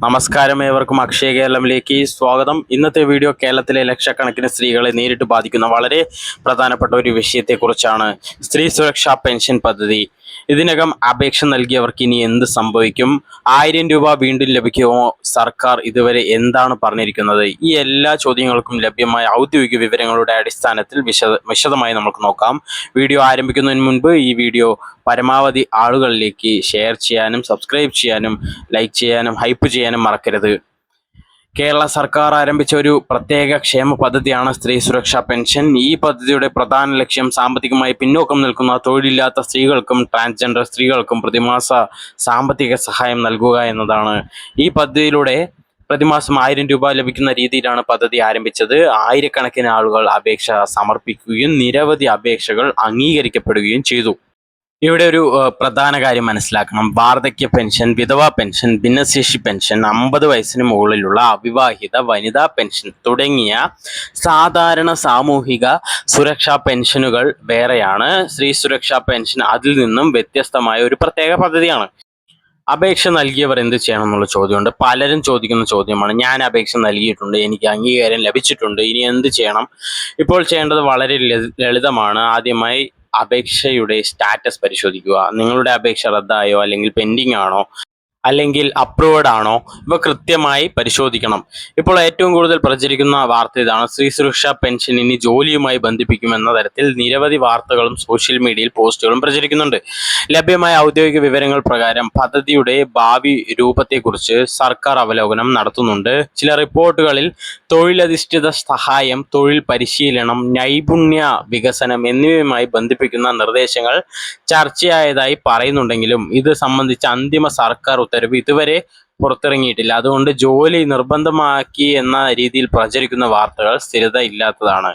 നമസ്കാരം, ഏവർക്കും അക്ഷയ കേരളത്തിലേക്ക് സ്വാഗതം. ഇന്നത്തെ വീഡിയോ കേരളത്തിലെ ലക്ഷക്കണക്കിന് സ്ത്രീകളെ നേരിട്ട് ബാധിക്കുന്ന വളരെ പ്രധാനപ്പെട്ട ഒരു വിഷയത്തെക്കുറിച്ചാണ്. സ്ത്രീ സുരക്ഷാ പെൻഷൻ പദ്ധതി. ഇതിനകം അപേക്ഷ നൽകിയവർക്ക് ഇനി എന്ത് സംഭവിക്കും? 1000 രൂപ വീണ്ടും ലഭിക്കുമോ? സർക്കാർ ഇതുവരെ എന്താണ് പറഞ്ഞിരിക്കുന്നത്? ഈ എല്ലാ ചോദ്യങ്ങൾക്കും ലഭ്യമായ ഔദ്യോഗിക വിവരങ്ങളുടെ അടിസ്ഥാനത്തിൽ വിശദമായി നമുക്ക് നോക്കാം. വീഡിയോ ആരംഭിക്കുന്നതിന് മുൻപ് ഈ വീഡിയോ പരമാവധി ആളുകളിലേക്ക് ഷെയർ ചെയ്യാനും സബ്സ്ക്രൈബ് ചെയ്യാനും ലൈക്ക് ചെയ്യാനും ഹൈപ്പ് ചെയ്യാനും മറക്കരുത്. കേരള സർക്കാർ ആരംഭിച്ച ഒരു പ്രത്യേക ക്ഷേമ പദ്ധതിയാണ് സ്ത്രീ സുരക്ഷാ പെൻഷൻ. ഈ പദ്ധതിയുടെ പ്രധാന ലക്ഷ്യം സാമ്പത്തികമായി പിന്നോക്കം നിൽക്കുന്ന തൊഴിലില്ലാത്ത സ്ത്രീകൾക്കും ട്രാൻസ്ജെൻഡർ സ്ത്രീകൾക്കും പ്രതിമാസ സാമ്പത്തിക സഹായം നൽകുക എന്നതാണ്. ഈ പദ്ധതിയിലൂടെ പ്രതിമാസം 1000 രൂപ ലഭിക്കുന്ന രീതിയിലാണ് പദ്ധതി ആരംഭിച്ചത്. ആയിരക്കണക്കിന് ആളുകൾ അപേക്ഷ സമർപ്പിക്കുകയും നിരവധി അപേക്ഷകൾ അംഗീകരിക്കപ്പെടുകയും ചെയ്തു. ഇവിടെ ഒരു പ്രധാന കാര്യം മനസ്സിലാക്കണം. വാർദ്ധക്യ പെൻഷൻ, വിധവാ പെൻഷൻ, ഭിന്നശേഷി പെൻഷൻ, 50 വയസ്സിന് മുകളിലുള്ള അവിവാഹിത വനിതാ പെൻഷൻ തുടങ്ങിയ സാധാരണ സാമൂഹിക സുരക്ഷാ പെൻഷനുകൾ വേറെയാണ്. സ്ത്രീ സുരക്ഷാ പെൻഷൻ അതിൽ നിന്നും വ്യത്യസ്തമായ ഒരു പ്രത്യേക പദ്ധതിയാണ്. അപേക്ഷ നൽകിയവർ എന്ത് ചെയ്യണം എന്നുള്ള ചോദ്യമുണ്ട്. പലരും ചോദിക്കുന്ന ചോദ്യമാണ്. ഞാൻ അപേക്ഷ നൽകിയിട്ടുണ്ട്, എനിക്ക് അംഗീകാരം ലഭിച്ചിട്ടുണ്ട്, ഇനി എന്ത് ചെയ്യണം? ഇപ്പോൾ ചെയ്യേണ്ടത് വളരെ ലളിതമാണ്. ആദ്യമായി അപേക്ഷയുടെ സ്റ്റാറ്റസ് പരിശോധിക്കുക. നിങ്ങളുടെ അപേക്ഷ റദ്ദായോ അല്ലെങ്കിൽ പെൻഡിങ് ആണോ അല്ലെങ്കിൽ അപ്രൂവഡ് ആണോ, ഇവ കൃത്യമായി പരിശോധിക്കണം. ഇപ്പോൾ ഏറ്റവും കൂടുതൽ പ്രചരിക്കുന്ന വാർത്ത ഇതാണ്. സ്ത്രീ സുരക്ഷാ പെൻഷൻ ഇനി ജോലിയുമായി ബന്ധിപ്പിക്കുമെന്ന തരത്തിൽ നിരവധി വാർത്തകളും സോഷ്യൽ മീഡിയയിൽ പോസ്റ്റുകളും പ്രചരിക്കുന്നുണ്ട്. ലഭ്യമായ ഔദ്യോഗിക വിവരങ്ങൾ പ്രകാരം പദ്ധതിയുടെ ഭാവി രൂപത്തെക്കുറിച്ച് സർക്കാർ അവലോകനം നടത്തുന്നുണ്ട്. ചില റിപ്പോർട്ടുകളിൽ തൊഴിലധിഷ്ഠിത സഹായം, തൊഴിൽ പരിശീലനം, നൈപുണ്യ വികസനം എന്നിവയുമായി ബന്ധിപ്പിക്കുന്ന നിർദ്ദേശങ്ങൾ ചർച്ചയായതായി പറയുന്നുണ്ടെങ്കിലും ഇത് സംബന്ധിച്ച അന്തിമ സർക്കാർ ഉത്തരവ് ഇതുവരെ പുറത്തിറങ്ങിയിട്ടില്ല. അതുകൊണ്ട് ജോലി നിർബന്ധമാക്കി എന്ന രീതിയിൽ പ്രചരിക്കുന്ന വാർത്തകൾ സ്ഥിരത ഇല്ലാത്തതാണ്.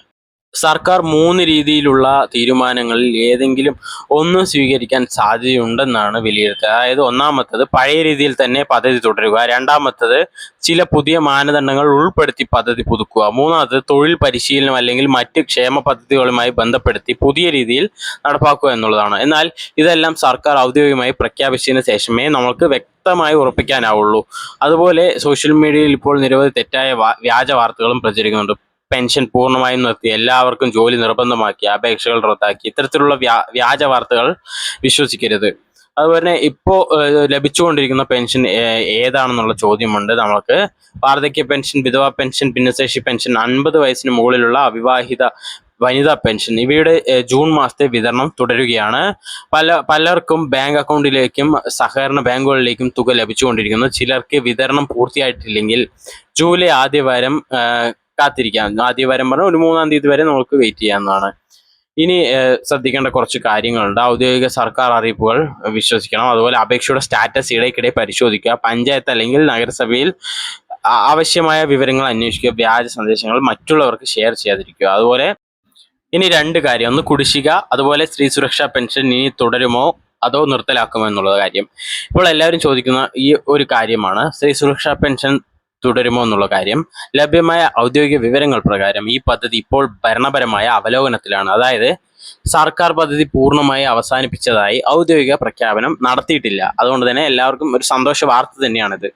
സർക്കാർ 3 രീതിയിലുള്ള തീരുമാനങ്ങളിൽ ഏതെങ്കിലും ഒന്ന് സ്വീകരിക്കാൻ സാധ്യതയുണ്ടെന്നാണ് വിലയിരുത്തൽ. അതായത് ഒന്നാമത്തത് പഴയ രീതിയിൽ തന്നെ പദ്ധതി തുടരുക, രണ്ടാമത്തത് ചില പുതിയ മാനദണ്ഡങ്ങൾ ഉൾപ്പെടുത്തി പദ്ധതി പുതുക്കുക, മൂന്നാമത്തത് തൊഴിൽ പരിശീലനം അല്ലെങ്കിൽ മറ്റ് ക്ഷേമ പദ്ധതികളുമായി ബന്ധപ്പെടുത്തി പുതിയ രീതിയിൽ നടപ്പാക്കുക എന്നുള്ളതാണ്. എന്നാൽ ഇതെല്ലാം സർക്കാർ ഔദ്യോഗികമായി പ്രഖ്യാപിച്ചതിന് ശേഷമേ നമുക്ക് വ്യക്തമായി ഉറപ്പിക്കാനാവുള്ളൂ. അതുപോലെ സോഷ്യൽ മീഡിയയിൽ ഇപ്പോൾ നിരവധി തെറ്റായ വ്യാജ വാർത്തകളും പ്രചരിക്കുന്നുണ്ട്. പെൻഷൻ പൂർണ്ണമായും നിർത്തി, എല്ലാവർക്കും ജോലി നിർബന്ധമാക്കി, അപേക്ഷകൾ റദ്ദാക്കി, ഇത്തരത്തിലുള്ള വ്യാജ വാർത്തകൾ വിശ്വസിക്കരുത്. അതുപോലെ ഇപ്പോൾ ലഭിച്ചുകൊണ്ടിരിക്കുന്ന പെൻഷൻ ഏതാണെന്നുള്ള ചോദ്യമുണ്ട് നമുക്ക്. വാർദ്ധക്യ പെൻഷൻ, വിധവാ പെൻഷൻ, ഭിന്നശേഷി പെൻഷൻ, 50 വയസ്സിന് മുകളിലുള്ള അവിവാഹിത വനിതാ പെൻഷൻ ഇവയുടെ ജൂൺ മാസത്തെ വിതരണം തുടരുകയാണ്. പലർക്കും ബാങ്ക് അക്കൗണ്ടിലേക്കും സഹകരണ ബാങ്കുകളിലേക്കും തുക ലഭിച്ചുകൊണ്ടിരിക്കുന്നു. ചിലർക്ക് വിതരണം പൂർത്തിയായിട്ടില്ലെങ്കിൽ ജൂലൈ ആദ്യവാരം കാത്തിരിക്കാം. ആദ്യവാരം പറഞ്ഞാൽ ഒരു 3-ാം തീയതി വരെ നമുക്ക് വെയിറ്റ് ചെയ്യാവുന്നതാണ്. ഇനി ശ്രദ്ധിക്കേണ്ട കുറച്ച് കാര്യങ്ങളുണ്ട്. ഔദ്യോഗിക സർക്കാർ അറിയിപ്പുകൾ വിശ്വസിക്കണം. അതുപോലെ അപേക്ഷയുടെ സ്റ്റാറ്റസ് ഇടയ്ക്കിടെ പരിശോധിക്കുക. പഞ്ചായത്ത് അല്ലെങ്കിൽ നഗരസഭയിൽ ആവശ്യമായ വിവരങ്ങൾ അന്വേഷിക്കുക. വ്യാജ സന്ദേശങ്ങൾ മറ്റുള്ളവർക്ക് ഷെയർ ചെയ്യാതിരിക്കുക. അതുപോലെ ഇനി 2 കാര്യം. ഒന്ന് കുടിശ്ശിക, അതുപോലെ സ്ത്രീ സുരക്ഷാ പെൻഷൻ ഇനി തുടരുമോ അതോ നിർത്തലാക്കുമോ എന്നുള്ള കാര്യം. ഇപ്പോൾ എല്ലാവരും ചോദിക്കുന്ന ഈ ഒരു കാര്യമാണ്, സ്ത്രീ സുരക്ഷാ പെൻഷൻ തുടരുമോ എന്നുള്ള കാര്യം. ലഭ്യമായ ഔദ്യോഗിക വിവരങ്ങൾ പ്രകാരം ഈ പദ്ധതി ഇപ്പോൾ ഭരണപരമായ അവലോകനത്തിലാണ്. അതായത് സർക്കാർ പദ്ധതി പൂർണ്ണമായി അവസാനിപ്പിച്ചതായി ഔദ്യോഗിക പ്രഖ്യാപനം നടത്തിയിട്ടില്ല. അതുകൊണ്ട് തന്നെ എല്ലാവർക്കും ഒരു സന്തോഷ വാർത്ത തന്നെയാണിത്.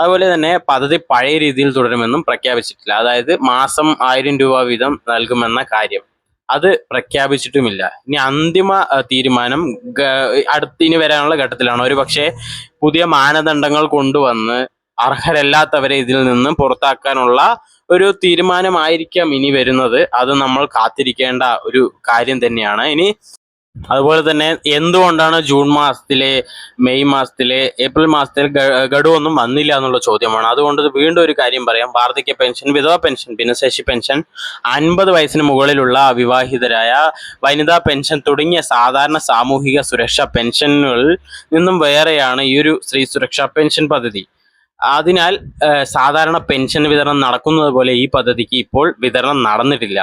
അതുപോലെ തന്നെ പദ്ധതി പഴയ രീതിയിൽ തുടരുമെന്നും പ്രഖ്യാപിച്ചിട്ടില്ല. അതായത് മാസം 1000 രൂപ വീതം നൽകുമെന്ന കാര്യം അത് പ്രഖ്യാപിച്ചിട്ടുമില്ല. ഇനി അന്തിമ തീരുമാനം ഇനി വരാനുള്ള ഘട്ടത്തിലാണ്. ഒരു പക്ഷേ പുതിയ മാനദണ്ഡങ്ങൾ കൊണ്ടുവന്ന് അർഹരല്ലാത്തവരെ ഇതിൽ നിന്ന് പുറത്താക്കാനുള്ള ഒരു തീരുമാനമായിരിക്കാം ഇനി വരുന്നത്. അത് നമ്മൾ കാത്തിരിക്കേണ്ട ഒരു കാര്യം തന്നെയാണ്. ഇനി അതുപോലെ തന്നെ എന്തുകൊണ്ടാണ് ജൂൺ മാസത്തിലെ, മെയ് മാസത്തിലെ, ഏപ്രിൽ മാസത്തിലെ ഗഡുവൊന്നും വന്നില്ല എന്നുള്ള ചോദ്യമാണ്. അതുകൊണ്ട് വീണ്ടും ഒരു കാര്യം പറയാം. വാർദ്ധക്യ പെൻഷൻ, വിധവാ പെൻഷൻ, ഭിന്നശേഷി പെൻഷൻ, 50 വയസ്സിന് മുകളിലുള്ള അവിവാഹിതരായ വനിതാ പെൻഷൻ തുടങ്ങിയ സാധാരണ സാമൂഹിക സുരക്ഷാ പെൻഷനുകളിൽ നിന്നും വേറെയാണ് ഈ ഒരു സ്ത്രീ സുരക്ഷാ പെൻഷൻ പദ്ധതി. അതിനാൽ സാധാരണ പെൻഷൻ വിതരണം നടക്കുന്നത് പോലെ ഈ പദ്ധതിക്ക് ഇപ്പോൾ വിതരണം നടന്നിട്ടില്ല.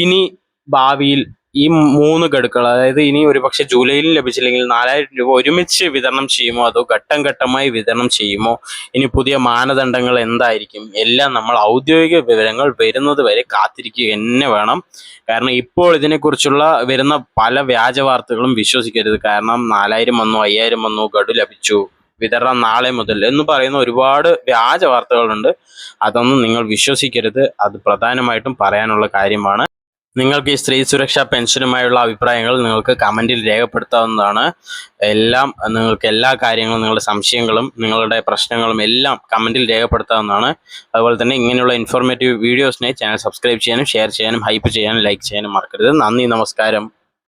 ഇനി ഭാവിയിൽ ഈ 3 ഗഡുക്കൾ, അതായത് ഇനി ഒരുപക്ഷെ ജൂലൈയിൽ ലഭിച്ചില്ലെങ്കിൽ 4000 രൂപ ഒരുമിച്ച് വിതരണം ചെയ്യുമോ അതോ ഘട്ടം ഘട്ടമായി വിതരണം ചെയ്യുമോ, ഇനി പുതിയ മാനദണ്ഡങ്ങൾ എന്തായിരിക്കും, എല്ലാം നമ്മൾ ഔദ്യോഗിക വിവരങ്ങൾ വരുന്നത് വരെ കാത്തിരിക്കുക തന്നെ വേണം. കാരണം ഇപ്പോൾ ഇതിനെക്കുറിച്ചുള്ള വരുന്ന പല വ്യാജ വാർത്തകളും വിശ്വസിക്കരുത്. കാരണം 4000 വന്നു, 5000 വന്നു, ഗഡു ലഭിച്ചു, വിതരണം നാളെ മുതൽ എന്ന് പറയുന്ന ഒരുപാട് വ്യാജ വാർത്തകളുണ്ട്. അതൊന്നും നിങ്ങൾ വിശ്വസിക്കരുത്. അത് പ്രധാനമായിട്ടും പറയാനുള്ള കാര്യമാണ്. നിങ്ങൾക്ക് ഈ സ്ത്രീ സുരക്ഷാ പെൻഷനുമായുള്ള അഭിപ്രായങ്ങൾ നിങ്ങൾക്ക് കമൻറ്റിൽ രേഖപ്പെടുത്താവുന്നതാണ്. നിങ്ങൾക്ക് എല്ലാ കാര്യങ്ങളും, നിങ്ങളുടെ സംശയങ്ങളും നിങ്ങളുടെ പ്രശ്നങ്ങളും എല്ലാം കമൻറ്റിൽ രേഖപ്പെടുത്താവുന്നതാണ്. അതുപോലെ തന്നെ ഇങ്ങനെയുള്ള ഇൻഫോർമേറ്റീവ് വീഡിയോസിനെ ചാനൽ സബ്സ്ക്രൈബ് ചെയ്യാനും ഷെയർ ചെയ്യാനും ഹൈപ്പ് ചെയ്യാനും ലൈക്ക് ചെയ്യാനും മറക്കരുത്. നന്ദി, നമസ്കാരം.